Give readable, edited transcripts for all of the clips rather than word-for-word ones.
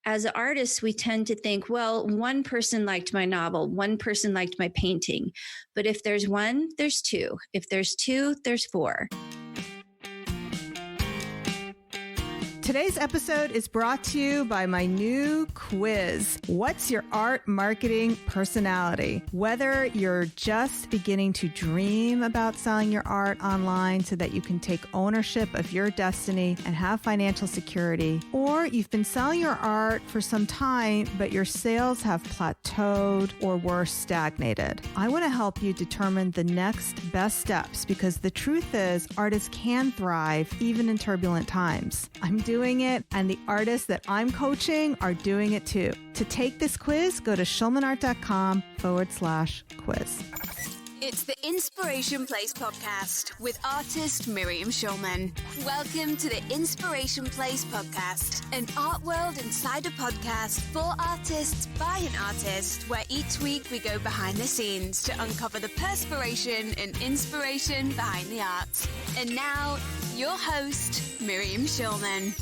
as artists, we tend to think, well, one person liked my novel, one person liked my painting. But if there's one, there's two. If there's two, there's four. Today's episode is brought to you by my new quiz. What's your art marketing personality? Whether you're just beginning to dream about selling your art online so that you can take ownership of your destiny and have financial security, or you've been selling your art for some time, but your sales have plateaued or worse, stagnated. I want to help you determine the next best steps because the truth is artists can thrive even in turbulent times. I'm doing it, and the artists that I'm coaching are doing it too. To take this quiz, go to schulmanart.com/quiz. It's the Inspiration Place podcast with artist Miriam Schulman. Welcome to the Inspiration Place podcast, an art world insider podcast for artists by an artist, where each week we go behind the scenes to uncover the perspiration and inspiration behind the art. And now, your host, Miriam Schulman.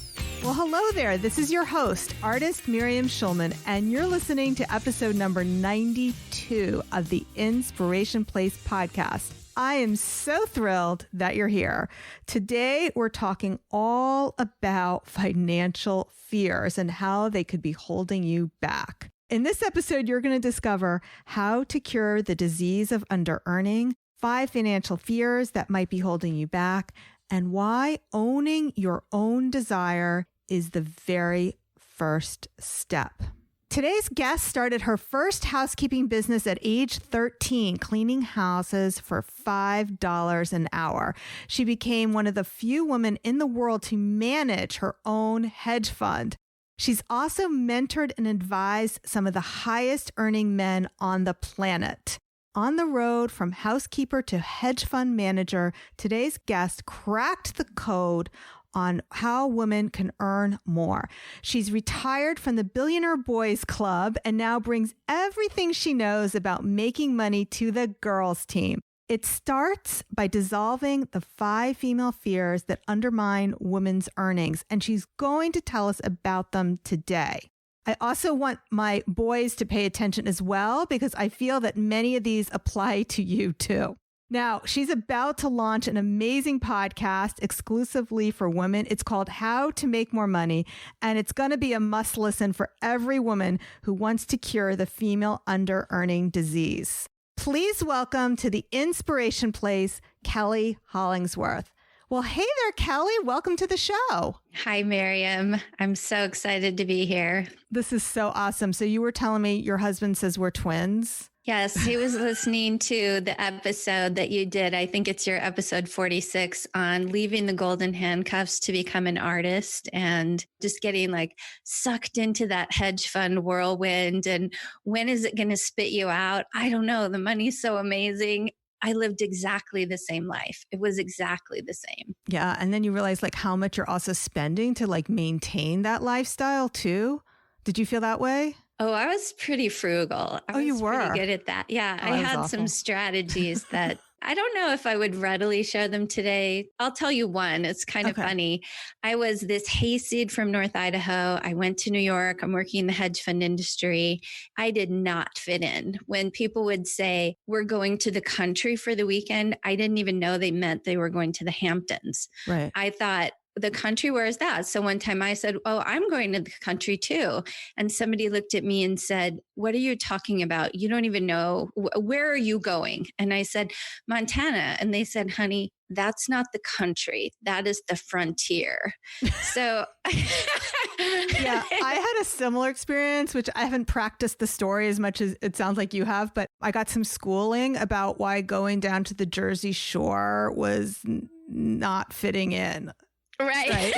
Well, hello there. This is your host, artist Miriam Schulman, and you're listening to episode number 92 of the Inspiration Place podcast. I am so thrilled that you're here. Today, we're talking all about financial fears and how they could be holding you back. In this episode, you're going to discover how to cure the disease of under-earning, 5 financial fears that might be holding you back, and why owning your own desire is the very first step. Today's guest started her first housekeeping business at age 13, cleaning houses for $5 an hour. She became one of the few women in the world to manage her own hedge fund. She's also mentored and advised some of the highest earning men on the planet. On the road from housekeeper to hedge fund manager, today's guest cracked the code on how women can earn more. She's retired from the Billionaire Boys Club and now brings everything she knows about making money to the girls' team. It starts by dissolving the 5 female fears that undermine women's earnings, and she's going to tell us about them today. I also want my boys to pay attention as well because I feel that many of these apply to you too. Now, she's about to launch an amazing podcast exclusively for women. It's called How to Make More Money, and it's going to be a must listen for every woman who wants to cure the female under-earning disease. Please welcome to the Inspiration Place, Kelly Hollingsworth. Well, hey there, Kelly. Welcome to the show. Hi, Miriam. I'm so excited to be here. This is so awesome. So you were telling me your husband says we're twins. Yes, he was listening to the episode that you did. I think it's your episode 46 on leaving the golden handcuffs to become an artist and just getting like sucked into that hedge fund whirlwind. And when is it going to spit you out? I don't know. The money's so amazing. I lived exactly the same life. It was exactly the same. Yeah. And then you realize like how much you're also spending to like maintain that lifestyle too. Did you feel that way? Oh, I was pretty frugal. You were pretty good at that. Yeah. I had some strategies that I don't know if I would readily share them today. I'll tell you one. It's kind of funny. I was this hayseed from North Idaho. I went to New York. I'm working in the hedge fund industry. I did not fit in. When people would say, we're going to the country for the weekend, I didn't even know they meant they were going to the Hamptons. Right. I thought, the country, where is that? So one time I said, oh, I'm going to the country too. And somebody looked at me and said, what are you talking about? You don't even know. Where are you going? And I said, Montana. And they said, honey, that's not the country. That is the frontier. So yeah, I had a similar experience, which I haven't practiced the story as much as it sounds like you have, but I got some schooling about why going down to the Jersey Shore was not fitting in. Right.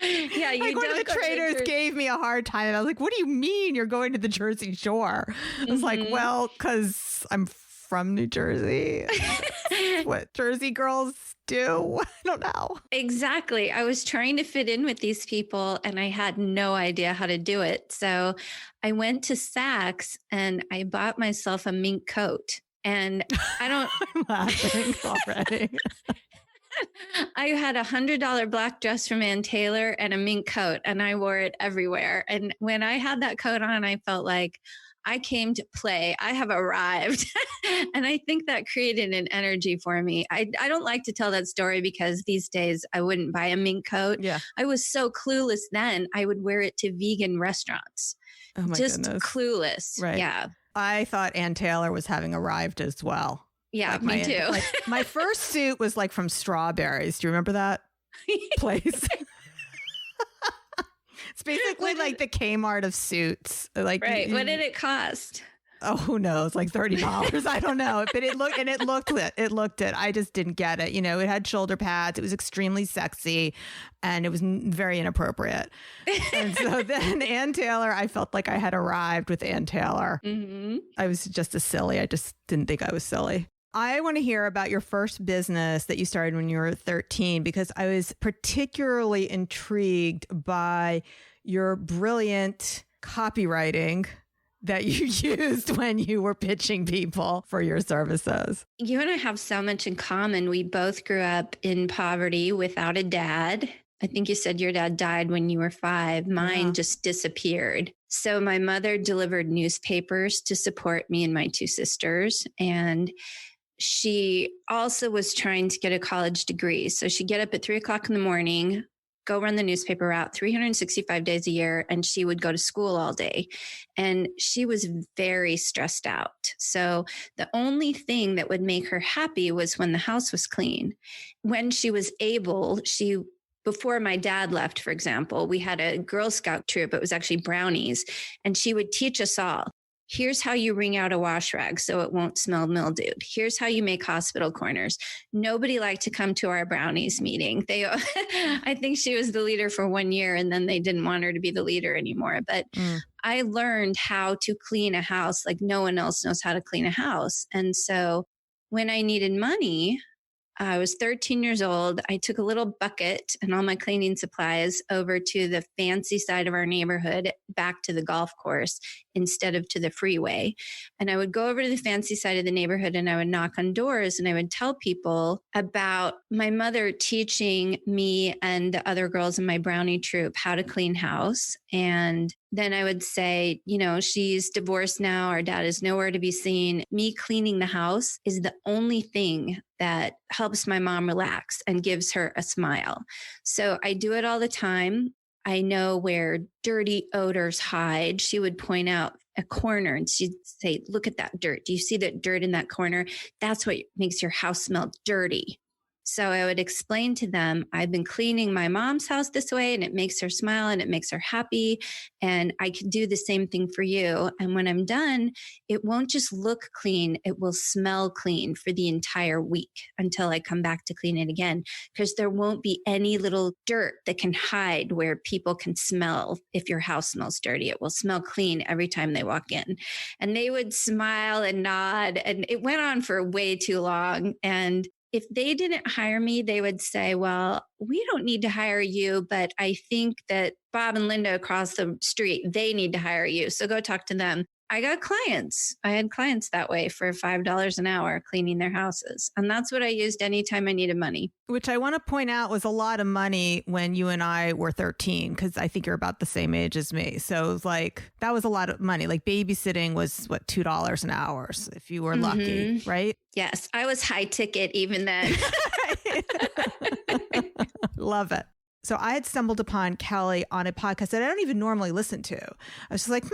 Yeah, you like one of the traders gave me a hard time. I was like, what do you mean you're going to the Jersey Shore? I was like, well, because I'm from New Jersey. What Jersey girls do. I don't know. Exactly. I was trying to fit in with these people and I had no idea how to do it. So I went to Saks and I bought myself a mink coat. And I don't... I'm laughing already. I had $100 black dress from Ann Taylor and a mink coat, and I wore it everywhere. And when I had that coat on, I felt like I came to play. I have arrived. And I think that created an energy for me. I don't like to tell that story because these days I wouldn't buy a mink coat. Yeah. I was so clueless then. I would wear it to vegan restaurants. Oh my Just goodness. Clueless. Right. Yeah. I thought Ann Taylor was having arrived as well. Yeah, like me too. My first suit was like from Strawberries. Do you remember that place? It's basically like the Kmart of suits. Like, right. What did it cost? Oh, who knows? Like $30. I don't know. But it looked it. I just didn't get it. You know, it had shoulder pads. It was extremely sexy and it was very inappropriate. And so then Ann Taylor, I felt like I had arrived with Ann Taylor. Mm-hmm. I was just as silly. I just didn't think I was silly. I want to hear about your first business that you started when you were 13, because I was particularly intrigued by your brilliant copywriting that you used when you were pitching people for your services. You and I have so much in common. We both grew up in poverty without a dad. I think you said your dad died when you were 5. Mine just disappeared. So my mother delivered newspapers to support me and my 2 sisters. And she also was trying to get a college degree. So she'd get up at 3:00 in the morning, go run the newspaper route 365 days a year, and she would go to school all day. And she was very stressed out. So the only thing that would make her happy was when the house was clean. When she was able, before my dad left, for example, we had a Girl Scout troop. It was actually brownies. And she would teach us all. Here's how you wring out a wash rag so it won't smell mildewed. Here's how you make hospital corners. Nobody liked to come to our brownies meeting. I think she was the leader for 1 year and then they didn't want her to be the leader anymore. But I learned how to clean a house like no one else knows how to clean a house. And so when I needed money, I was 13 years old. I took a little bucket and all my cleaning supplies over to the fancy side of our neighborhood, back to the golf course instead of to the freeway. And I would go over to the fancy side of the neighborhood and I would knock on doors and I would tell people about my mother teaching me and the other girls in my brownie troop how to clean house. And then I would say, you know, she's divorced now. Our dad is nowhere to be seen. Me cleaning the house is the only thing that helps my mom relax and gives her a smile. So I do it all the time. I know where dirty odors hide. She would point out a corner and she'd say, look at that dirt. Do you see that dirt in that corner? That's what makes your house smell dirty. So I would explain to them, I've been cleaning my mom's house this way and it makes her smile and it makes her happy. And I could do the same thing for you. And when I'm done, it won't just look clean. It will smell clean for the entire week until I come back to clean it again, because there won't be any little dirt that can hide where people can smell. If your house smells dirty, it will smell clean every time they walk in. And they would smile and nod. And it went on for way too long. And if they didn't hire me, they would say, well, we don't need to hire you, but I think that Bob and Linda across the street, they need to hire you. So go talk to them. I got clients. I had clients that way for $5 an hour cleaning their houses. And that's what I used anytime I needed money. Which I want to point out was a lot of money when you and I were 13, because I think you're about the same age as me. So it was like, that was a lot of money. Like babysitting was what, $2 an hour if you were lucky, right? Yes. I was high ticket even then. Love it. So I had stumbled upon Kelly on a podcast that I don't even normally listen to. I was just like,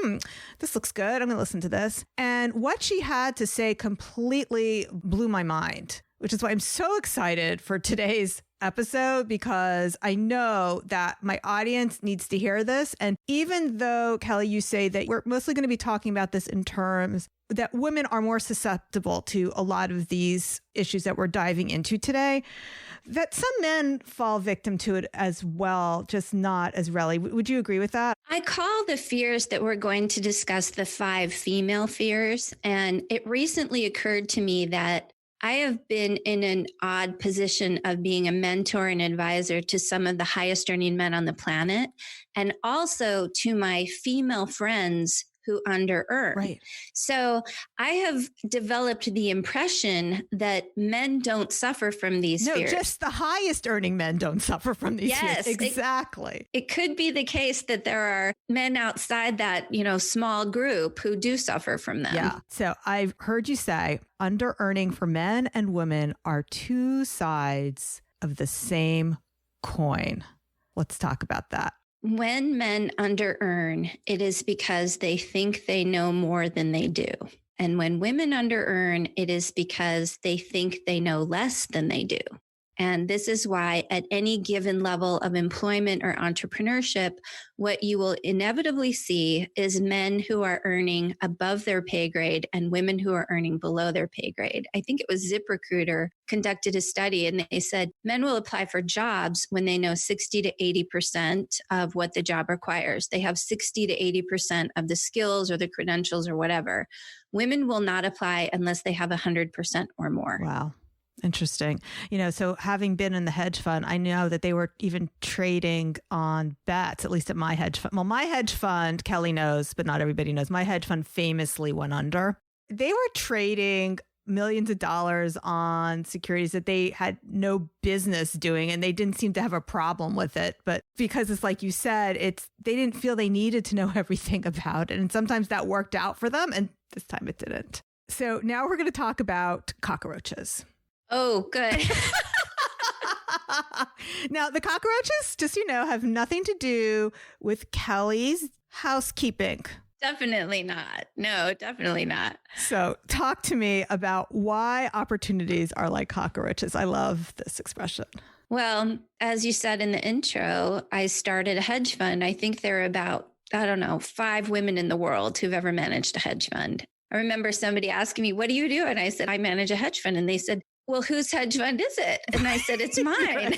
this looks good. I'm going to listen to this. And what she had to say completely blew my mind, which is why I'm so excited for today's episode, because I know that my audience needs to hear this. And even though, Kelly, you say that we're mostly going to be talking about this in terms that women are more susceptible to a lot of these issues that we're diving into today, that some men fall victim to it as well, just not as readily. Would you agree with that? I call the fears that we're going to discuss the 5 female fears. And it recently occurred to me that I have been in an odd position of being a mentor and advisor to some of the highest earning men on the planet, and also to my female friends who under earn. Right. So I have developed the impression that men don't suffer from these fears. No, just the highest earning men don't suffer from these fears. Yes, exactly. It could be the case that there are men outside that, small group who do suffer from them. Yeah. So I've heard you say under earning for men and women are two sides of the same coin. Let's talk about that. When men under earn, it is because they think they know more than they do. And when women under earn, it is because they think they know less than they do. And this is why at any given level of employment or entrepreneurship, what you will inevitably see is men who are earning above their pay grade and women who are earning below their pay grade. I think it was ZipRecruiter conducted a study and they said men will apply for jobs when they know 60 to 80% of what the job requires. They have 60 to 80% of the skills or the credentials or whatever. Women will not apply unless they have 100% or more. Wow. Interesting. So having been in the hedge fund, I know that they were even trading on bets, at least at my hedge fund. Well, my hedge fund, Kelly knows, but not everybody knows, my hedge fund famously went under. They were trading millions of dollars on securities that they had no business doing, and they didn't seem to have a problem with it. But because it's like you said, they didn't feel they needed to know everything about it. And sometimes that worked out for them, and this time it didn't. So now we're going to talk about cockroaches. Oh, good. Now, the cockroaches, just have nothing to do with Kelly's housekeeping. Definitely not. No, definitely not. So talk to me about why opportunities are like cockroaches. I love this expression. Well, as you said in the intro, I started a hedge fund. I think there are about, 5 women in the world who've ever managed a hedge fund. I remember somebody asking me, what do you do? And I said, I manage a hedge fund. And they said, well, whose hedge fund is it? And I said, it's mine.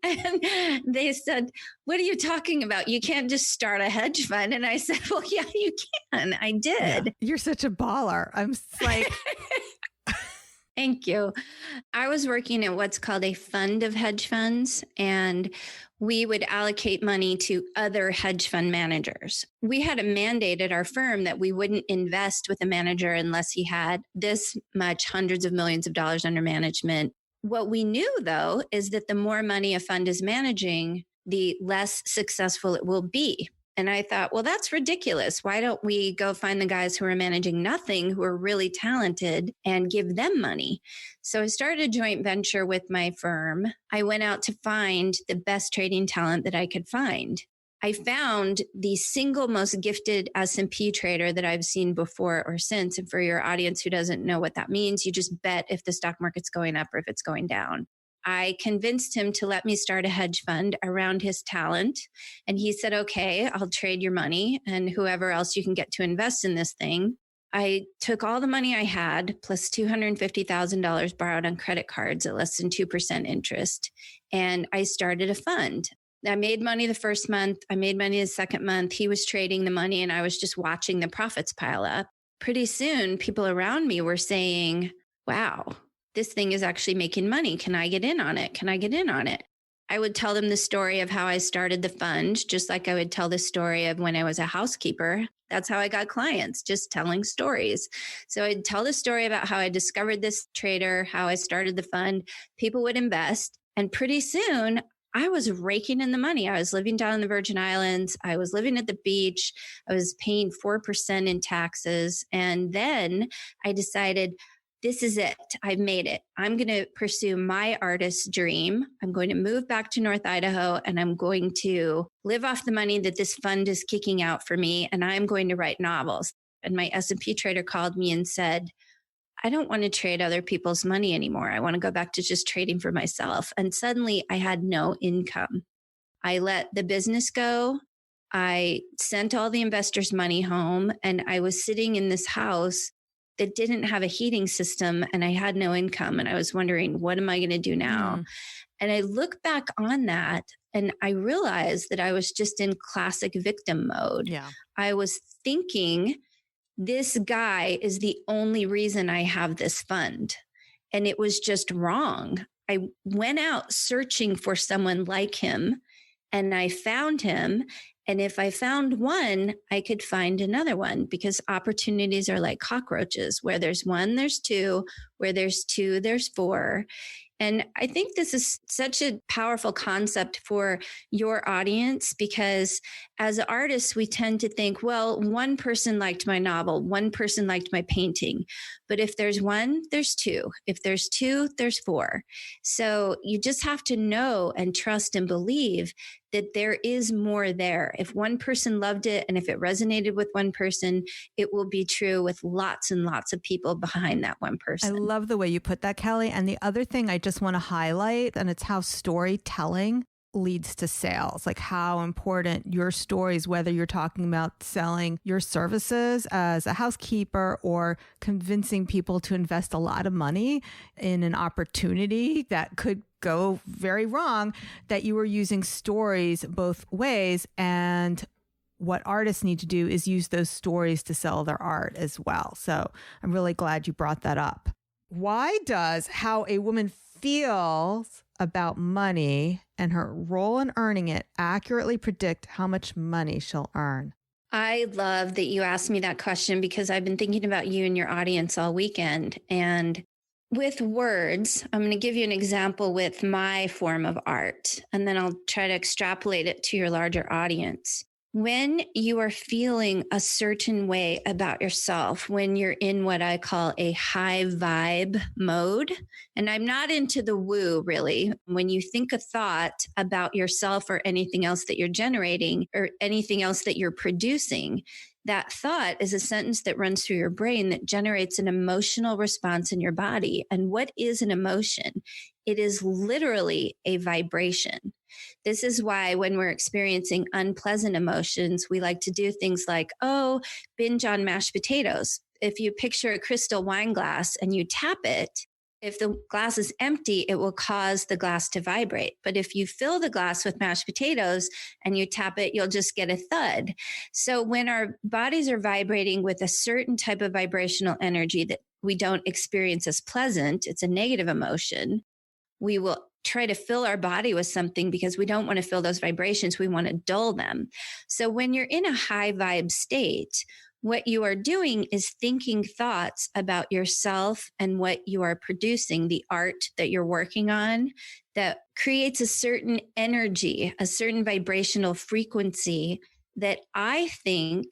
And they said, what are you talking about? You can't just start a hedge fund. And I said, well, yeah, you can. I did. Yeah, you're such a baller. I'm like... Thank you. I was working at what's called a fund of hedge funds, and we would allocate money to other hedge fund managers. We had a mandate at our firm that we wouldn't invest with a manager unless he had this much hundreds of millions of dollars under management. What we knew, though, is that the more money a fund is managing, the less successful it will be. And I thought, well, that's ridiculous. Why don't we go find the guys who are managing nothing, who are really talented, and give them money? So I started a joint venture with my firm. I went out to find the best trading talent that I could find. I found the single most gifted S&P trader that I've seen before or since. And for your audience who doesn't know what that means, you just bet if the stock market's going up or if it's going down. I convinced him to let me start a hedge fund around his talent. And he said, okay, I'll trade your money and whoever else you can get to invest in this thing. I took all the money I had plus $250,000 borrowed on credit cards at less than 2% interest. And I started a fund. I made money the first month. I made money the second month. He was trading the money and I was just watching the profits pile up. Pretty soon, people around me were saying, wow, this thing is actually making money. Can I get in on it? Can I get in on it? I would tell them the story of how I started the fund, just like I would tell the story of when I was a housekeeper. That's how I got clients, just telling stories. So I'd tell the story about how I discovered this trader, how I started the fund. People would invest. And pretty soon, I was raking in the money. I was living down in the Virgin Islands. I was living at the beach. I was paying 4% in taxes. And then I decided, this is it. I've made it. I'm going to pursue my artist's dream. I'm going to move back to North Idaho and I'm going to live off the money that this fund is kicking out for me. And I'm going to write novels. And my S&P trader called me and said, I don't want to trade other people's money anymore. I want to go back to just trading for myself. And suddenly I had no income. I let the business go. I sent all the investors' money home and I was sitting in this house that didn't have a heating system and I had no income. And I was wondering, what am I going to do now? And I look back on that and I realized that I was just in classic victim mode. Yeah. I was thinking, this guy is the only reason I have this fund. And it was just wrong. I went out searching for someone like him and I found him. And if I found one, I could find another one, because opportunities are like cockroaches. Where there's one, there's two. Where there's two, there's four. And I think this is such a powerful concept for your audience, because as artists, we tend to think, well, one person liked my novel, one person liked my painting. But if there's one, there's two. If there's two, there's four. So you just have to know and trust and believe that there is more there. If one person loved it and if it resonated with one person, it will be true with lots and lots of people behind that one person. I love the way you put that, Kelly. And the other thing I just want to highlight, and it's how storytelling leads to sales, like how important your stories, whether you're talking about selling your services as a housekeeper or convincing people to invest a lot of money in an opportunity that could go very wrong, that you were using stories both ways. And what artists need to do is use those stories to sell their art as well. So I'm really glad you brought that up. Why does how a woman feels about money and her role in earning it accurately predict how much money she'll earn? I love that you asked me that question, because I've been thinking about you and your audience all weekend. And with words, I'm going to give you an example with my form of art, and then I'll try to extrapolate it to your larger audience. When you are feeling a certain way about yourself, when you're in what I call a high vibe mode, and I'm not into the woo really, when you think a thought about yourself or anything else that you're generating or anything else that you're producing, that thought is a sentence that runs through your brain that generates an emotional response in your body. And what is an emotion? It is literally a vibration. This is why when we're experiencing unpleasant emotions, we like to do things like, binge on mashed potatoes. If you picture a crystal wine glass and you tap it, if the glass is empty, it will cause the glass to vibrate. But if you fill the glass with mashed potatoes and you tap it, you'll just get a thud. So when our bodies are vibrating with a certain type of vibrational energy that we don't experience as pleasant, it's a negative emotion, we will try to fill our body with something because we don't want to feel those vibrations. We want to dull them. So when you're in a high vibe state, what you are doing is thinking thoughts about yourself and what you are producing, the art that you're working on, that creates a certain energy, a certain vibrational frequency that I think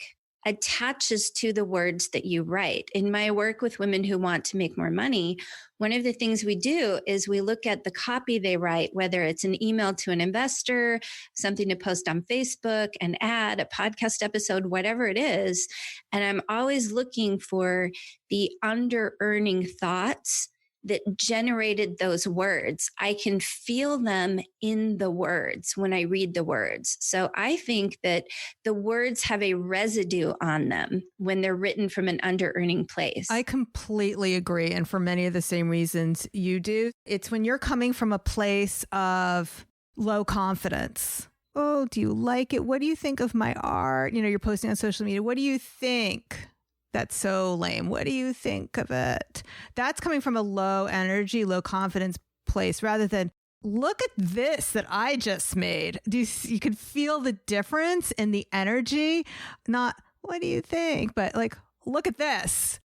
attaches to the words that you write. In my work with women who want to make more money, one of the things we do is we look at the copy they write, whether it's an email to an investor, something to post on Facebook, an ad, a podcast episode, whatever it is. And I'm always looking for the under-earning thoughts that generated those words. I can feel them in the words when I read the words. So I think that the words have a residue on them when they're written from an under-earning place. I completely agree. And for many of the same reasons you do. It's when you're coming from a place of low confidence. Oh, do you like it? What do you think of my art? You're posting on social media. What do you think? That's so lame. What do you think of it? That's coming from a low energy, low confidence place rather than, look at this that I just made. You could feel the difference in the energy. Not, what do you think? But like, look at this.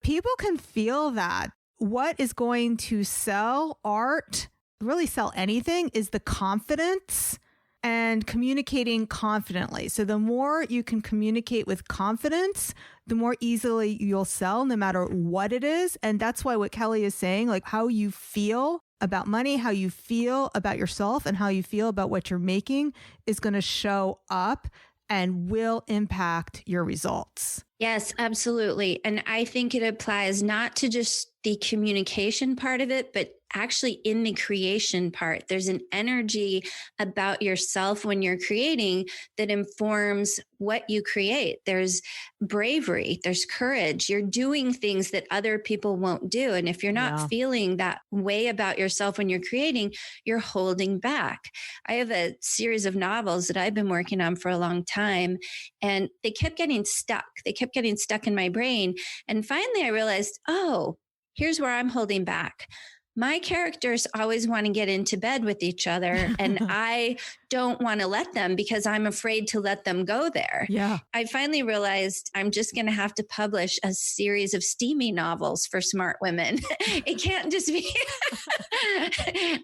People can feel that. What is going to sell art, really sell anything, is the confidence and communicating confidently. So the more you can communicate with confidence, the more easily you'll sell no matter what it is. And that's why what Kelly is saying, like how you feel about money, how you feel about yourself, and how you feel about what you're making is going to show up and will impact your results. Yes, absolutely. And I think it applies not to just the communication part of it, but actually in the creation part. There's an energy about yourself when you're creating that informs what you create. There's bravery, there's courage. You're doing things that other people won't do. And if you're not feeling that way about yourself when you're creating, you're holding back. I have a series of novels that I've been working on for a long time, and they kept getting stuck. They kept getting stuck in my brain. And finally I realized, here's where I'm holding back. my characters always want to get into bed with each other and I don't want to let them because I'm afraid to let them go there. Yeah. I finally realized I'm just going to have to publish a series of steamy novels for smart women. It can't just be,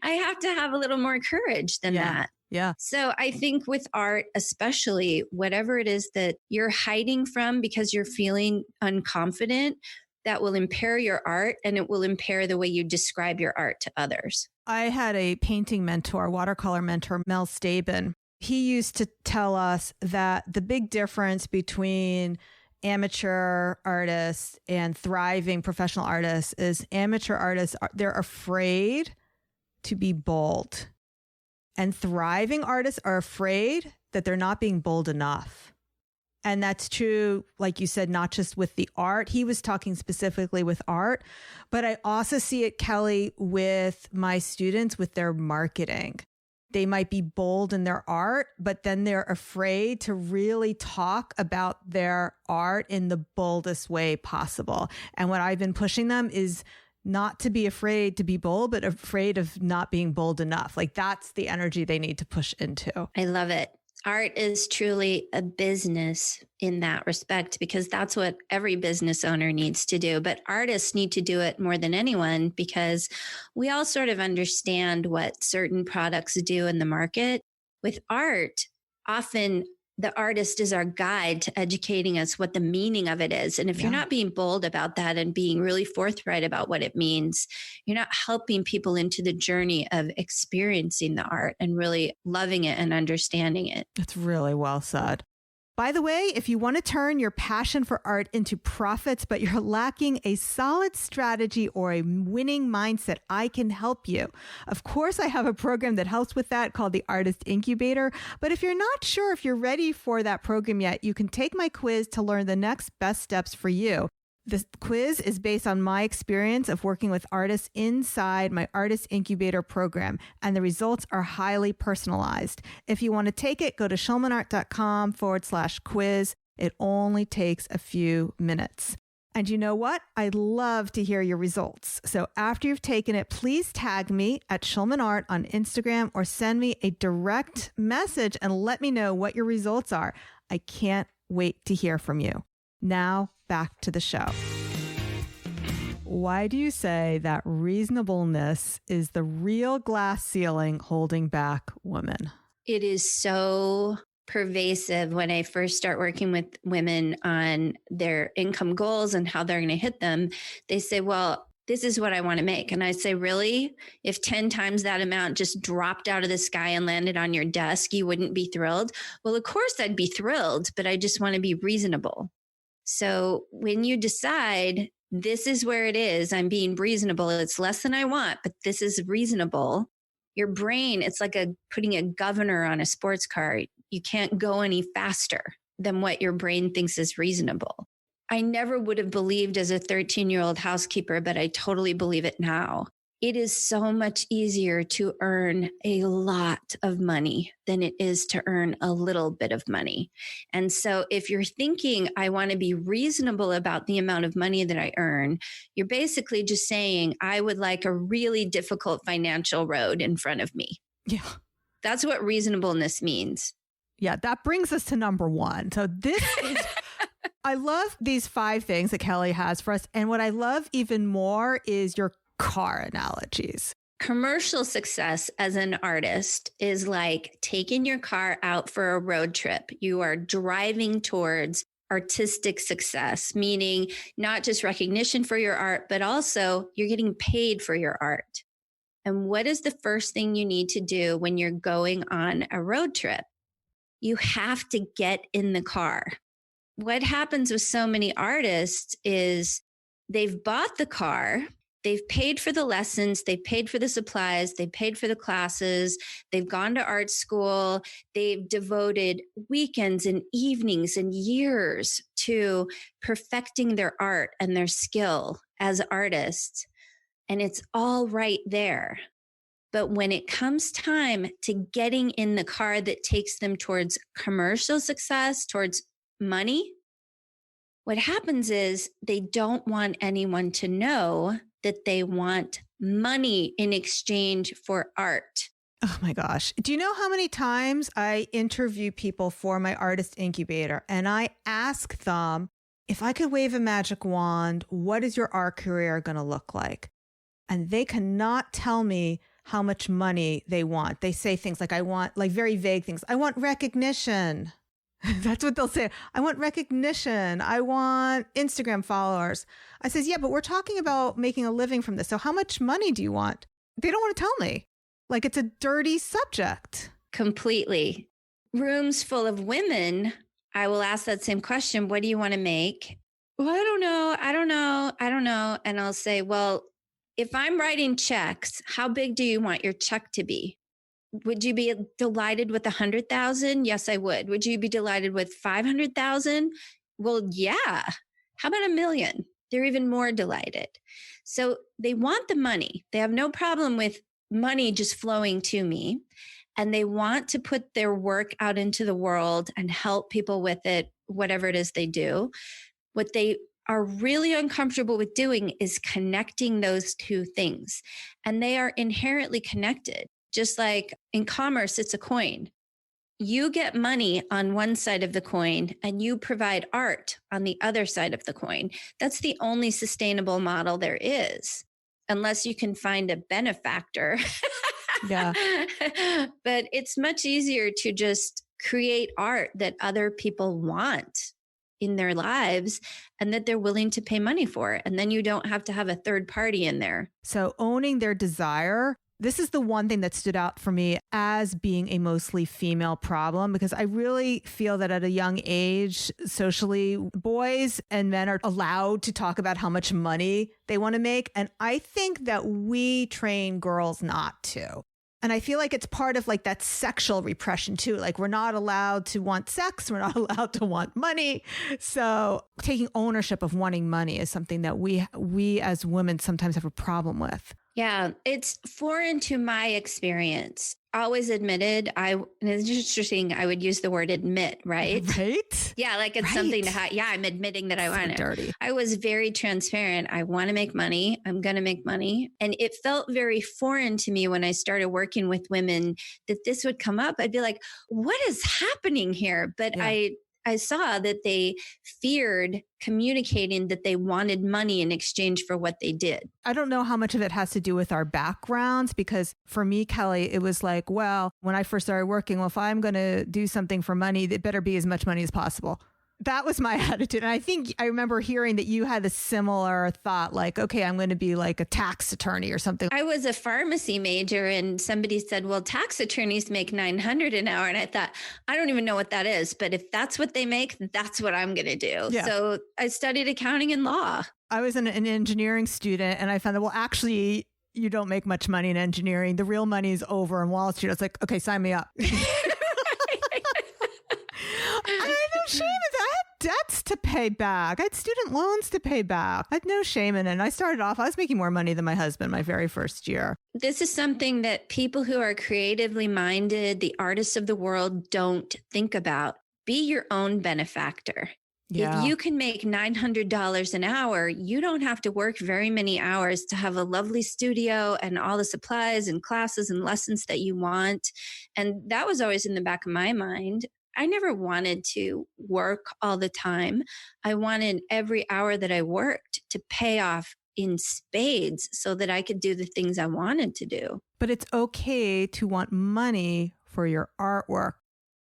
I have to have a little more courage than that. Yeah. So I think with art, especially whatever it is that you're hiding from because you're feeling unconfident, that will impair your art and it will impair the way you describe your art to others. I had a painting mentor, watercolor mentor, Mel Stabin. He used to tell us that the big difference between amateur artists and thriving professional artists is amateur artists, they're afraid to be bold. And thriving artists are afraid that they're not being bold enough. And that's true, like you said, not just with the art. He was talking specifically with art, but I also see it, Kelly, with my students, with their marketing. They might be bold in their art, but then they're afraid to really talk about their art in the boldest way possible. And what I've been pushing them is not to be afraid to be bold, but afraid of not being bold enough. Like that's the energy they need to push into. I love it. Art is truly a business in that respect, because that's what every business owner needs to do. But artists need to do it more than anyone because we all sort of understand what certain products do in the market. With art, often the artist is our guide to educating us what the meaning of it is. And if you're not being bold about that and being really forthright about what it means, you're not helping people into the journey of experiencing the art and really loving it and understanding it. That's really well said. By the way, if you want to turn your passion for art into profits, but you're lacking a solid strategy or a winning mindset, I can help you. Of course, I have a program that helps with that called the Artist Incubator. But if you're not sure if you're ready for that program yet, you can take my quiz to learn the next best steps for you. This quiz is based on my experience of working with artists inside my Artist Incubator program, and the results are highly personalized. If you want to take it, go to schulmanart.com/quiz. It only takes a few minutes. And you know what? I'd love to hear your results. So after you've taken it, please tag me at schulmanart on Instagram or send me a direct message and let me know what your results are. I can't wait to hear from you. Now, back to the show. Why do you say that reasonableness is the real glass ceiling holding back women? It is so pervasive when I first start working with women on their income goals and how they're going to hit them. They say, well, this is what I want to make. And I say, really? If 10 times that amount just dropped out of the sky and landed on your desk, you wouldn't be thrilled? Well, of course I'd be thrilled, but I just want to be reasonable. So when you decide this is where it is, I'm being reasonable, it's less than I want, but this is reasonable. Your brain, it's like putting a governor on a sports car. You can't go any faster than what your brain thinks is reasonable. I never would have believed as a 13-year-old housekeeper, but I totally believe it now. It is so much easier to earn a lot of money than it is to earn a little bit of money. And so if you're thinking, I want to be reasonable about the amount of money that I earn, you're basically just saying, I would like a really difficult financial road in front of me. Yeah. That's what reasonableness means. Yeah, that brings us to number one. So this is... I love these 5 things that Kelly has for us. And what I love even more is your car analogies. Commercial success as an artist is like taking your car out for a road trip. You are driving towards artistic success, meaning not just recognition for your art, but also you're getting paid for your art. And what is the first thing you need to do when you're going on a road trip? You have to get in the car. What happens with so many artists is they've bought the car, they've paid for the lessons, they've paid for the supplies, they've paid for the classes, they've gone to art school, they've devoted weekends and evenings and years to perfecting their art and their skill as artists. And it's all right there. But when it comes time to getting in the car that takes them towards commercial success, towards money, what happens is they don't want anyone to know that they want money in exchange for art. Oh my gosh. Do you know how many times I interview people for my artist incubator and I ask them, if I could wave a magic wand, what is your art career going to look like? And they cannot tell me how much money they want. They say things like, I want, like very vague things. I want recognition. That's what they'll say. I want recognition. I want Instagram followers. I says, yeah, but we're talking about making a living from this. So how much money do you want? They don't want to tell me. Like it's a dirty subject. Completely. Rooms full of women, I will ask that same question. What do you want to make? Well, I don't know. And I'll say, well, if I'm writing checks, how big do you want your check to be? Would you be delighted with 100,000? Yes, I would. Would you be delighted with 500,000? Well, yeah. How about 1 million? They're even more delighted. So they want the money. They have no problem with money just flowing to me. And they want to put their work out into the world and help people with it, whatever it is they do. What they are really uncomfortable with doing is connecting those two things. And they are inherently connected. Just like in commerce, it's a coin. You get money on one side of the coin and you provide art on the other side of the coin. That's the only sustainable model there is, unless you can find a benefactor. Yeah. But it's much easier to just create art that other people want in their lives and that they're willing to pay money for. And then you don't have to have a third party in there. So owning their desire. This is the one thing that stood out for me as being a mostly female problem, because I really feel that at a young age, socially, boys and men are allowed to talk about how much money they want to make. And I think that we train girls not to. And I feel like it's part of like that sexual repression too. Like we're not allowed to want sex. We're not allowed to want money. So taking ownership of wanting money is something that we as women sometimes have a problem with. Yeah, it's foreign to my experience. Always admitted, and it's interesting, I would use the word admit, right? Right? Yeah, like it's something to have. Yeah, I'm admitting that I want it. Dirty. I was very transparent. I want to make money. I'm going to make money. And it felt very foreign to me when I started working with women that this would come up. I'd be like, what is happening here? But yeah. I saw that they feared communicating that they wanted money in exchange for what they did. I don't know how much of it has to do with our backgrounds, because for me, Kelly, it was like, well, when I first started working, well, if I'm going to do something for money, it better be as much money as possible. That was my attitude. And I think I remember hearing that you had a similar thought, like, okay, I'm going to be like a tax attorney or something. I was a pharmacy major and somebody said, well, tax attorneys make $900 an hour. And I thought, I don't even know what that is. But if that's what they make, that's what I'm going to do. Yeah. So I studied accounting and law. I was an engineering student and I found that, well, actually, you don't make much money in engineering. The real money is over on Wall Street. I was like, okay, sign me up. I had no shame in that. I had debts to pay back. I had student loans to pay back. I had no shame in it. And I started off, I was making more money than my husband my very first year. This is something that people who are creatively minded, the artists of the world, don't think about. Be your own benefactor. Yeah. If you can make $900 an hour, you don't have to work very many hours to have a lovely studio and all the supplies and classes and lessons that you want. And that was always in the back of my mind. I never wanted to work all the time. I wanted every hour that I worked to pay off in spades so that I could do the things I wanted to do. But it's okay to want money for your artwork.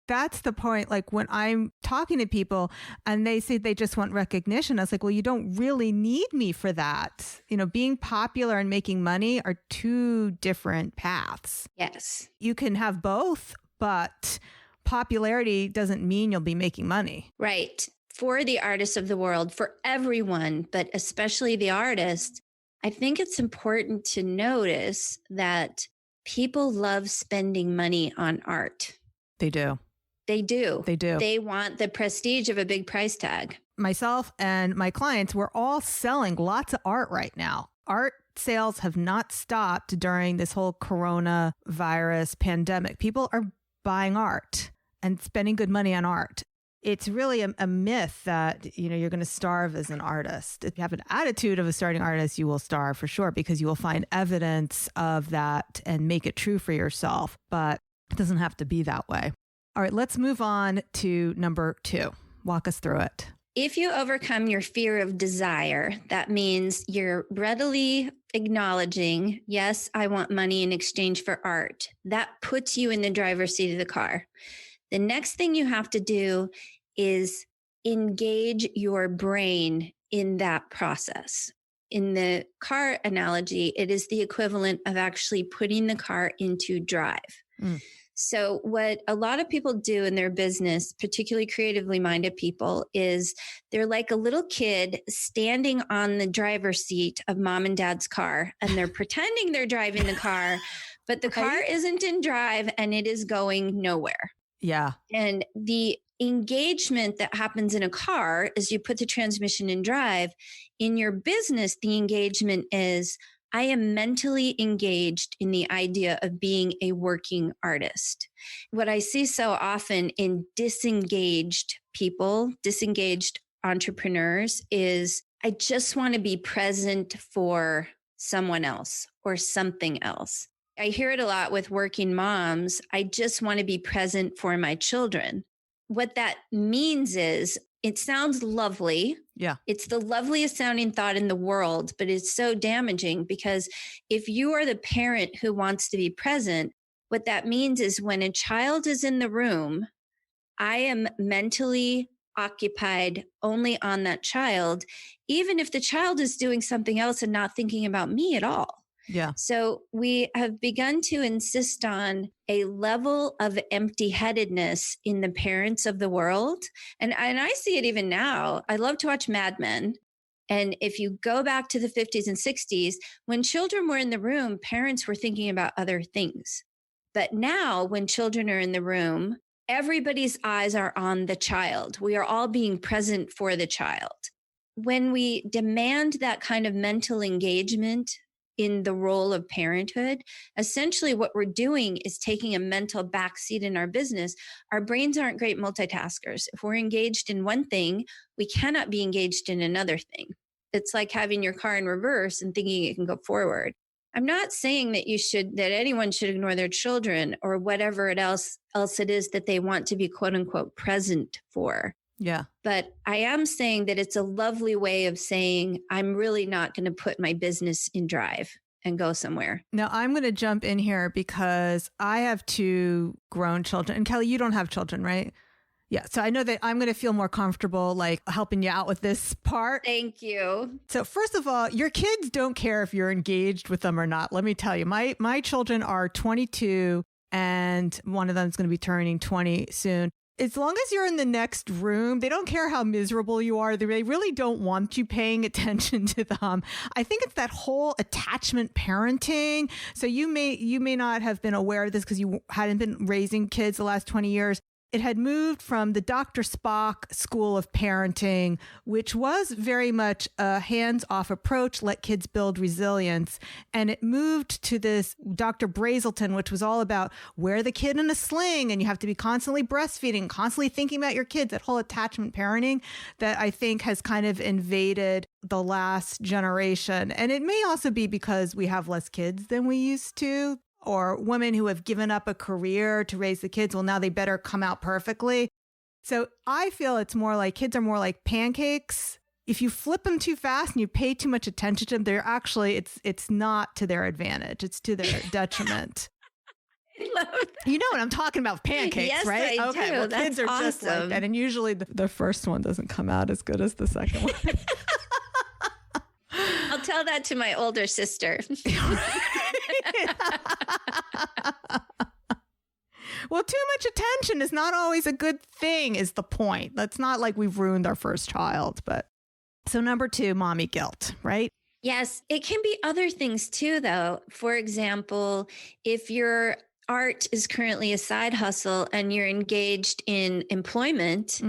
That's the point. Like when I'm talking to people and they say they just want recognition, I was like, well, you don't really need me for that. You know, being popular and making money are two different paths. Yes. You can have both, but popularity doesn't mean you'll be making money. Right. For the artists of the world, for everyone, but especially the artists, I think it's important to notice that people love spending money on art. They do. They do. They do. They want the prestige of a big price tag. Myself and my clients, we're all selling lots of art right now. Art sales have not stopped during this whole coronavirus pandemic. People are buying art and spending good money on art. it's really a myth that, you're going to starve as an artist. If you have an attitude of a starting artist, you will starve for sure, because you will find evidence of that and make it true for yourself. But it doesn't have to be that way. All right, let's move on to number 2. Walk us through it. If you overcome your fear of desire, that means you're readily acknowledging, yes, I want money in exchange for art. That puts you in the driver's seat of the car. The next thing you have to do is engage your brain in that process. In the car analogy, it is the equivalent of actually putting the car into drive. So what a lot of people do in their business, particularly creatively minded people, is they're like a little kid standing on the driver's seat of mom and dad's car, and they're pretending they're driving the car, but the car isn't in drive and it is going nowhere. Yeah. And the engagement that happens in a car is you put the transmission in drive. In your business, the engagement is, I am mentally engaged in the idea of being a working artist. What I see so often in disengaged people, disengaged entrepreneurs, is I just want to be present for someone else or something else. I hear it a lot with working moms. I just want to be present for my children. What that means is, it sounds lovely. Yeah. It's the loveliest sounding thought in the world, but it's so damaging, because if you are the parent who wants to be present, what that means is when a child is in the room, I am mentally occupied only on that child, even if the child is doing something else and not thinking about me at all. Yeah. So we have begun to insist on a level of empty-headedness in the parents of the world. And I see it even now. I love to watch Mad Men. And if you go back to the 50s and 60s, when children were in the room, parents were thinking about other things. But now when children are in the room, everybody's eyes are on the child. We are all being present for the child. When we demand that kind of mental engagement in the role of parenthood, essentially what we're doing is taking a mental backseat in our business. Our brains aren't great multitaskers. If we're engaged in one thing, we cannot be engaged in another thing. It's like having your car in reverse and thinking it can go forward. I'm not saying that anyone should ignore their children or whatever else it is that they want to be quote unquote present for. Yeah. But I am saying that it's a lovely way of saying, I'm really not going to put my business in drive and go somewhere. Now, I'm going to jump in here because I have 2 grown children. And Kelly, you don't have children, right? Yeah. So I know that I'm going to feel more comfortable like helping you out with this part. Thank you. So first of all, your kids don't care if you're engaged with them or not. Let me tell you, my children are 22 and one of them is going to be turning 20 soon. As long as you're in the next room, they don't care how miserable you are. They really don't want you paying attention to them. I think it's that whole attachment parenting. So you may not have been aware of this because you hadn't been raising kids the last 20 years. It had moved from the Dr. Spock school of parenting, which was very much a hands-off approach, let kids build resilience. And it moved to this Dr. Brazelton, which was all about wear the kid in a sling and you have to be constantly breastfeeding, constantly thinking about your kids, that whole attachment parenting that I think has kind of invaded the last generation. And it may also be because we have less kids than we used to. Or women who have given up a career to raise the kids, well, now they better come out perfectly. So I feel it's more like kids are more like pancakes. If you flip them too fast and you pay too much attention to them, they're actually, it's not to their advantage. It's to their detriment. I love that. You know what I'm talking about, pancakes, yes, right? I Okay, do. well, That's kids are awesome. just like that. And usually the first one doesn't come out as good as the second one. I'll tell that to my older sister. Well, too much attention is not always a good thing, is the point. That's not like we've ruined our first child. But so number 2, mommy guilt, right? Yes, it can be other things too, though. For example, if your art is currently a side hustle and you're engaged in employment,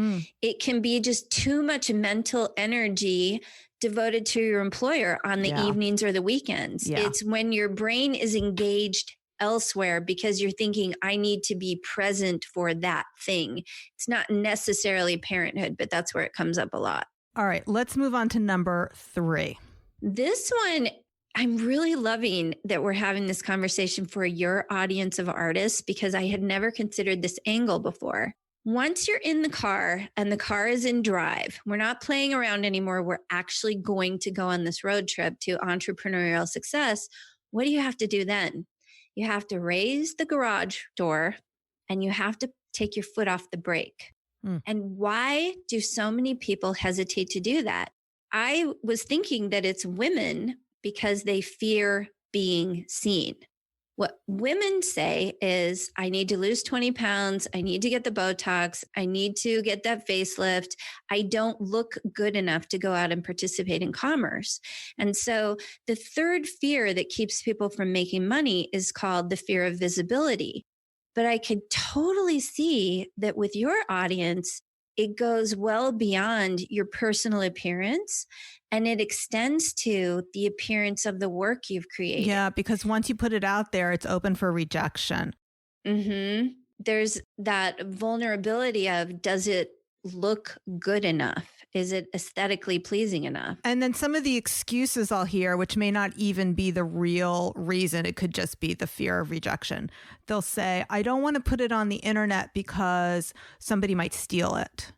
it can be just too much mental energy devoted to your employer on the evenings or the weekends. Yeah. It's when your brain is engaged elsewhere because you're thinking, I need to be present for that thing. It's not necessarily parenthood, but that's where it comes up a lot. All right, let's move on to number 3. This one, I'm really loving that we're having this conversation for your audience of artists because I had never considered this angle before. Once you're in the car and the car is in drive, we're not playing around anymore. We're actually going to go on this road trip to entrepreneurial success. What do you have to do then? You have to raise the garage door and you have to take your foot off the brake. And why do so many people hesitate to do that? I was thinking that it's women because they fear being seen. What women say is, I need to lose 20 pounds. I need to get the Botox. I need to get that facelift. I don't look good enough to go out and participate in commerce. And so the third fear that keeps people from making money is called the fear of visibility. But I could totally see that with your audience, it goes well beyond your personal appearance and it extends to the appearance of the work you've created. Yeah, because once you put it out there, it's open for rejection. There's that vulnerability of, does it look good enough? Is it aesthetically pleasing enough? And then some of the excuses I'll hear, which may not even be the real reason, it could just be the fear of rejection. They'll say, I don't want to put it on the internet because somebody might steal it,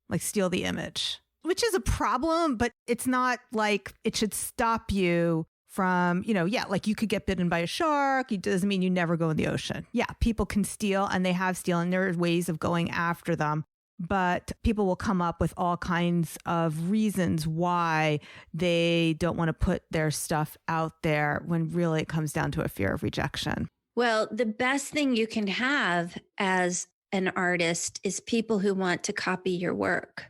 like steal the image, which is a problem, but it's not like it should stop you from, like you could get bitten by a shark. It doesn't mean you never go in the ocean. Yeah, people can steal and they have stolen. And there are ways of going after them. But people will come up with all kinds of reasons why they don't want to put their stuff out there when really it comes down to a fear of rejection. Well, the best thing you can have as an artist is people who want to copy your work.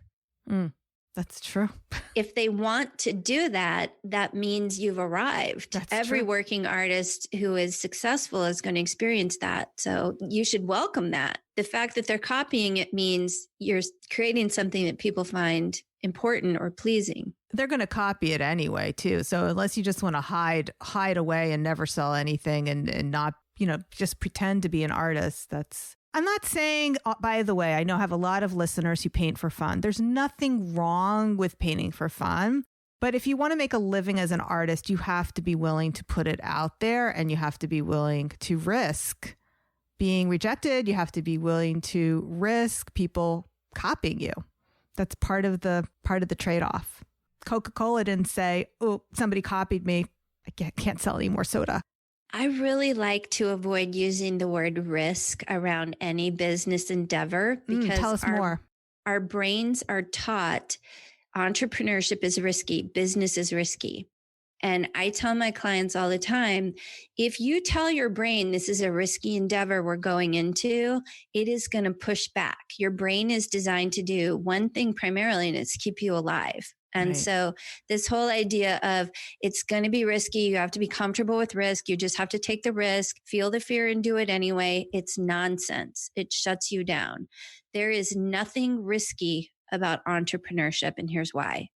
That's true. If they want to do that, that means you've arrived. That's Every true. working artist who is successful is going to experience that. So you should welcome that. The fact that they're copying it means you're creating something that people find important or pleasing. They're going to copy it anyway, too. So unless you just want to hide away and never sell anything and not, just pretend to be an artist, I'm not saying, by the way, I know I have a lot of listeners who paint for fun. There's nothing wrong with painting for fun. But if you want to make a living as an artist, you have to be willing to put it out there and you have to be willing to risk being rejected. You have to be willing to risk people copying you. That's part of the trade-off. Coca-Cola didn't say, oh, somebody copied me. I can't sell any more soda. I really like to avoid using the word risk around any business endeavor because tell us more. Our brains are taught entrepreneurship is risky, business is risky. And I tell my clients all the time, if you tell your brain this is a risky endeavor we're going into, it is going to push back. Your brain is designed to do one thing primarily, and it's keep you alive. And so this whole idea of it's going to be risky, you have to be comfortable with risk, you just have to take the risk, feel the fear and do it anyway, it's nonsense. It shuts you down. There is nothing risky about entrepreneurship, and here's why.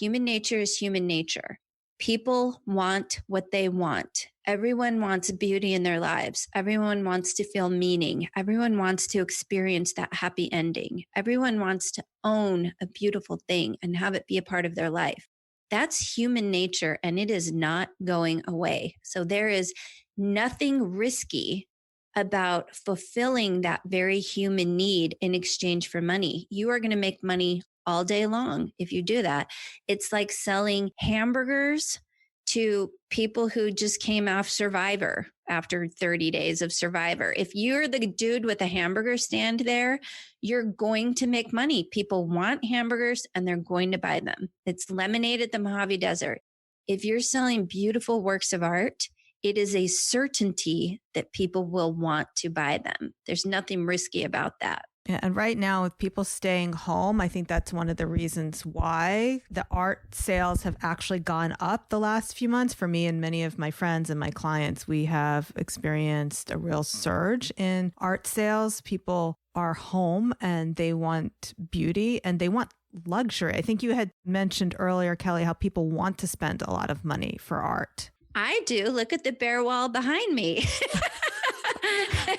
Human nature is human nature. People want what they want. Everyone wants beauty in their lives. Everyone wants to feel meaning. Everyone wants to experience that happy ending. Everyone wants to own a beautiful thing and have it be a part of their life. That's human nature, and it is not going away. So there is nothing risky about fulfilling that very human need in exchange for money. You are going to make money all day long if you do that. It's like selling hamburgers to people who just came off Survivor after 30 days of Survivor. If you're the dude with a hamburger stand there, you're going to make money. People want hamburgers and they're going to buy them. It's lemonade at the Mojave Desert. If you're selling beautiful works of art, it is a certainty that people will want to buy them. There's nothing risky about that. Yeah, and right now with people staying home, I think that's one of the reasons why the art sales have actually gone up the last few months. For me and many of my friends and my clients, we have experienced a real surge in art sales. People are home and they want beauty and they want luxury. I think you had mentioned earlier, Kelly, how people want to spend a lot of money for art. I do. Look at the bare wall behind me.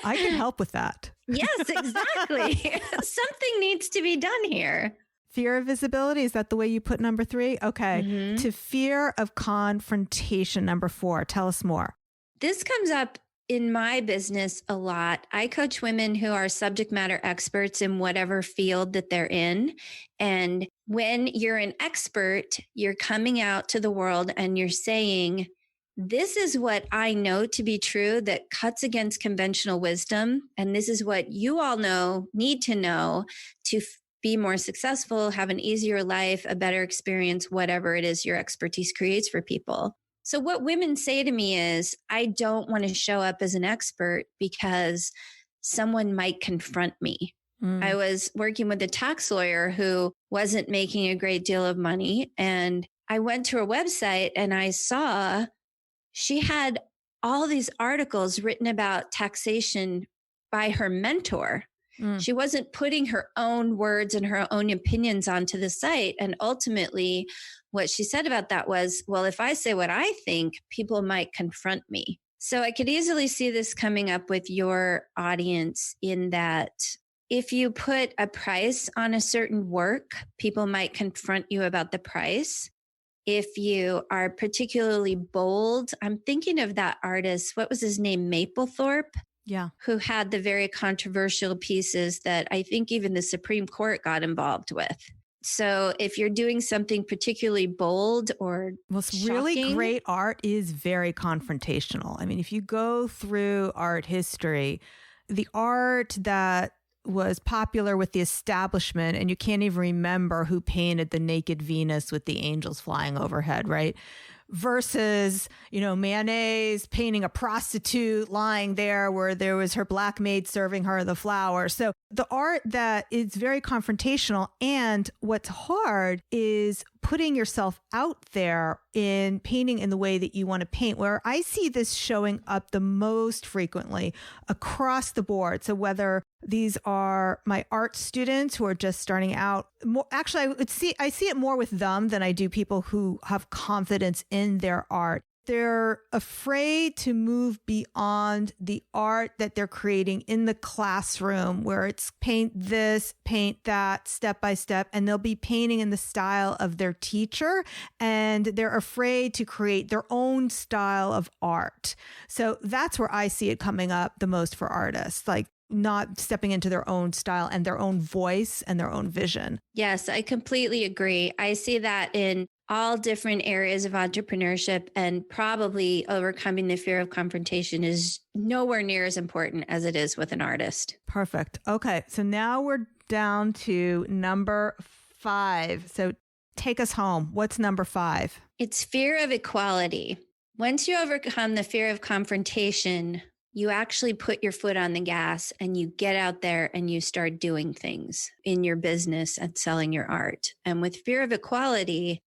I can help with that. Yes, exactly. Something needs to be done here. Fear of visibility. Is that the way you put number 3? Okay. Mm-hmm. To fear of confrontation, number 4. Tell us more. This comes up in my business a lot. I coach women who are subject matter experts in whatever field that they're in. And when you're an expert, you're coming out to the world and you're saying, this is what I know to be true that cuts against conventional wisdom. And this is what you all need to know to be more successful, have an easier life, a better experience, whatever it is your expertise creates for people. So what women say to me is, I don't want to show up as an expert because someone might confront me. I was working with a tax lawyer who wasn't making a great deal of money. And I went to her website and I saw she had all these articles written about taxation by her mentor. She wasn't putting her own words and her own opinions onto the site. And ultimately, what she said about that was, well, if I say what I think, people might confront me. So I could easily see this coming up with your audience in that if you put a price on a certain work, people might confront you about the price. If you are particularly bold, I'm thinking of that artist, what was his name? Mapplethorpe? Yeah. Who had the very controversial pieces that I think even the Supreme Court got involved with. So if you're doing something particularly bold or really great art is very confrontational. I mean, if you go through art history, the art that was popular with the establishment, and you can't even remember who painted the naked Venus with the angels flying overhead, right? Versus, Manet's painting a prostitute lying there where there was her black maid serving her the flowers. So the art that is very confrontational, and what's hard is putting yourself out there in painting in the way that you want to paint, where I see this showing up the most frequently across the board. So whether these are my art students who are just starting out, actually, I see it more with them than I do people who have confidence in their art. They're afraid to move beyond the art that they're creating in the classroom, where it's paint this, paint that, step by step, and they'll be painting in the style of their teacher, and they're afraid to create their own style of art. So that's where I see it coming up the most for artists, like not stepping into their own style and their own voice and their own vision. Yes, I completely agree. I see that in all different areas of entrepreneurship, and probably overcoming the fear of confrontation is nowhere near as important as it is with an artist. Perfect. Okay. So now we're down to number 5. So take us home. What's number 5? It's fear of equality. Once you overcome the fear of confrontation, you actually put your foot on the gas and you get out there and you start doing things in your business and selling your art. And with fear of equality,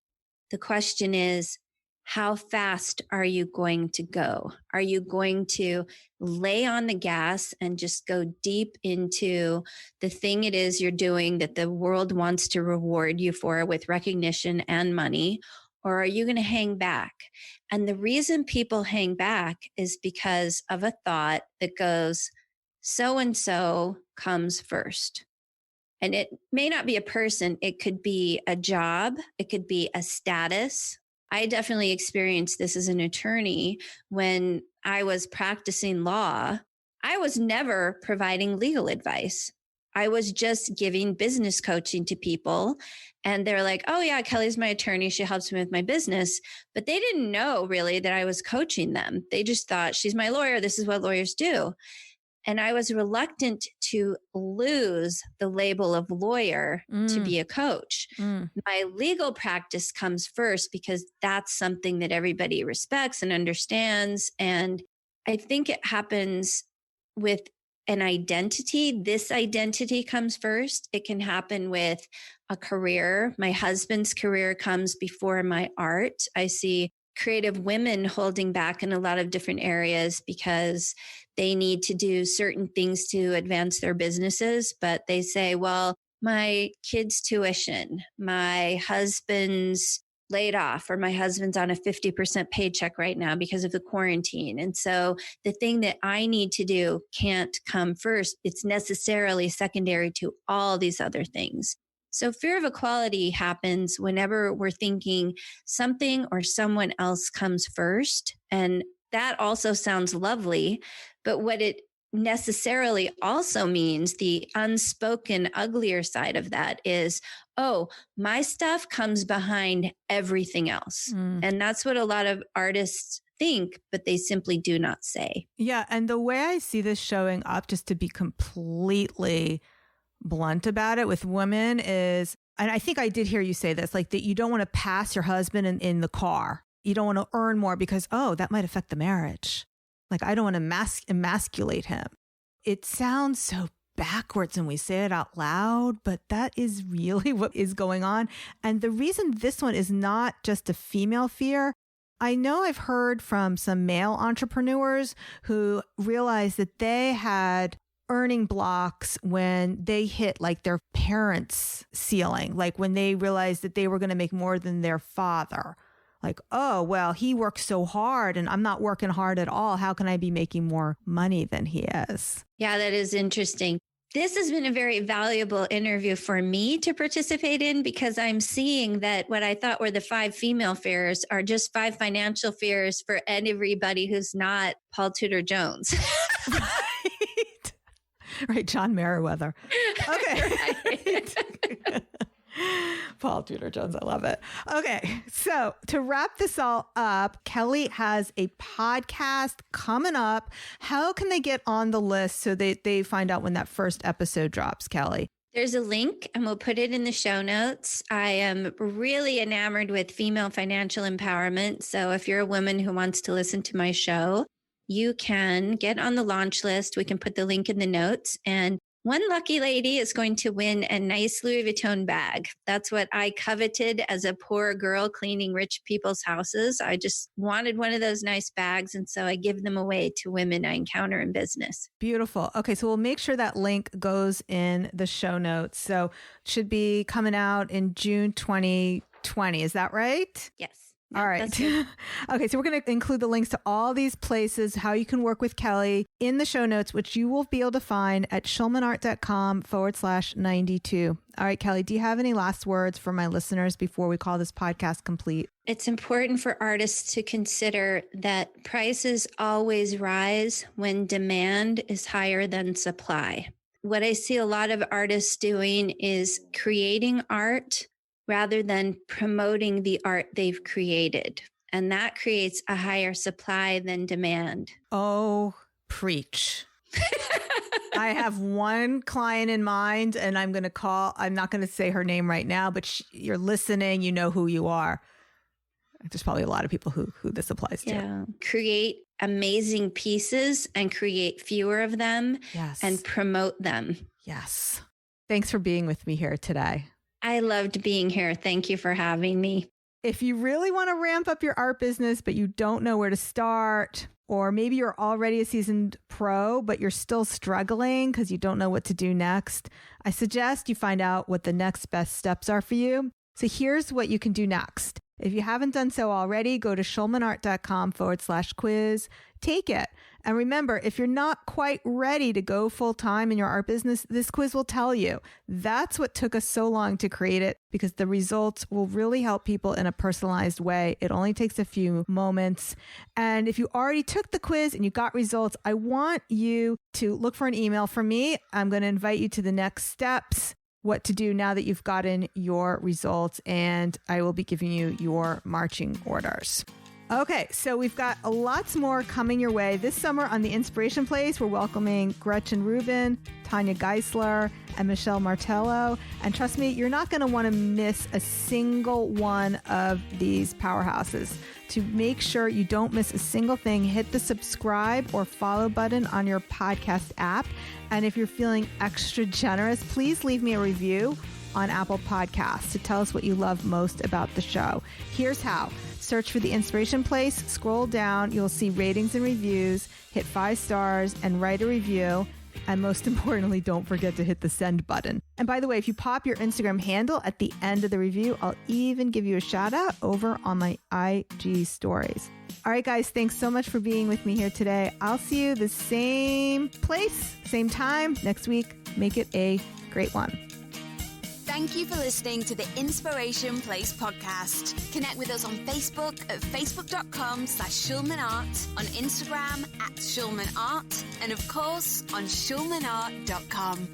the question is, how fast are you going to go? Are you going to lay on the gas and just go deep into the thing it is you're doing that the world wants to reward you for with recognition and money? Or are you going to hang back? And the reason people hang back is because of a thought that goes, so-and-so comes first. And it may not be a person. It could be a job. It could be a status. I definitely experienced this as an attorney when I was practicing law. I was never providing legal advice. I was just giving business coaching to people. And they're like, oh yeah, Kelly's my attorney. She helps me with my business. But they didn't know really that I was coaching them. They just thought, she's my lawyer. This is what lawyers do. And I was reluctant to lose the label of lawyer to be a coach. My legal practice comes first because that's something that everybody respects and understands. And I think it happens with an identity. This identity comes first. It can happen with a career. My husband's career comes before my art. I see creative women holding back in a lot of different areas because they need to do certain things to advance their businesses. But they say, well, my kid's tuition, my husband's laid off, or my husband's on a 50% paycheck right now because of the quarantine. And so the thing that I need to do can't come first. It's necessarily secondary to all these other things. So fear of equality happens whenever we're thinking something or someone else comes first. And that also sounds lovely, but what it necessarily also means, the unspoken, uglier side of that is, oh, my stuff comes behind everything else. And that's what a lot of artists think, but they simply do not say. Yeah. And the way I see this showing up, just to be completely blunt about it with women, is, and I think I did hear you say this, like that you don't want to pass your husband in the car. You don't want to earn more because, oh, that might affect the marriage. Like, I don't want to emasculate him. It sounds so backwards when we say it out loud, but that is really what is going on. And the reason this one is not just a female fear, I know I've heard from some male entrepreneurs who realized that they had earning blocks when they hit like their parents' ceiling, like when they realized that they were going to make more than their father. Like, oh, well, he works so hard and I'm not working hard at all. How can I be making more money than he is? Yeah, that is interesting. This has been a very valuable interview for me to participate in, because I'm seeing that what I thought were the 5 female fears are just 5 financial fears for everybody who's not Paul Tudor Jones. Right. John Merriweather. Okay. Right. Paul Tudor Jones. I love it. Okay. So to wrap this all up, Kelly has a podcast coming up. How can they get on the list so they find out when that first episode drops, Kelly? There's a link and we'll put it in the show notes. I am really enamored with female financial empowerment. So if you're a woman who wants to listen to my show, you can get on the launch list. We can put the link in the notes, and one lucky lady is going to win a nice Louis Vuitton bag. That's what I coveted as a poor girl cleaning rich people's houses. I just wanted one of those nice bags, and so I give them away to women I encounter in business. Beautiful. Okay, so we'll make sure that link goes in the show notes. So it should be coming out in June 2020. Is that right? Yes. All right. Okay. So we're going to include the links to all these places, how you can work with Kelly, in the show notes, which you will be able to find at schulmanart.com/92. All right, Kelly, do you have any last words for my listeners before we call this podcast complete? It's important for artists to consider that prices always rise when demand is higher than supply. What I see a lot of artists doing is creating art rather than promoting the art they've created. And that creates a higher supply than demand. Oh, preach. I have one client in mind, and I'm not going to say her name right now, but you're listening, you know who you are. There's probably a lot of people who this applies to. Yeah. Create amazing pieces and create fewer of them. Yes. And promote them. Yes. Thanks for being with me here today. I loved being here. Thank you for having me. If you really want to ramp up your art business, but you don't know where to start, or maybe you're already a seasoned pro, but you're still struggling because you don't know what to do next, I suggest you find out what the next best steps are for you. So here's what you can do next. If you haven't done so already, go to schulmanart.com/quiz. Take it. And remember, if you're not quite ready to go full time in your art business, this quiz will tell you. That's what took us so long to create it, because the results will really help people in a personalized way. It only takes a few moments. And if you already took the quiz and you got results, I want you to look for an email from me. I'm going to invite you to the next steps, what to do now that you've gotten your results, and I will be giving you your marching orders. Okay, so we've got lots more coming your way. This summer on The Inspiration Place, we're welcoming Gretchen Rubin, Tanya Geisler, and Michelle Martello. And trust me, you're not going to want to miss a single one of these powerhouses. To make sure you don't miss a single thing, hit the subscribe or follow button on your podcast app. And if you're feeling extra generous, please leave me a review on Apple Podcasts to tell us what you love most about the show. Here's how. Search for The Inspiration Place, scroll down, you'll see ratings and reviews, hit 5 stars and write a review. And most importantly, don't forget to hit the send button. And by the way, if you pop your Instagram handle at the end of the review, I'll even give you a shout out over on my IG stories. All right, guys, thanks so much for being with me here today. I'll see you the same place, same time next week. Make it a great one. Thank you for listening to the Inspiration Place podcast. Connect with us on Facebook at facebook.com/SchulmanArt, on Instagram @SchulmanArt, and of course on schulmanart.com.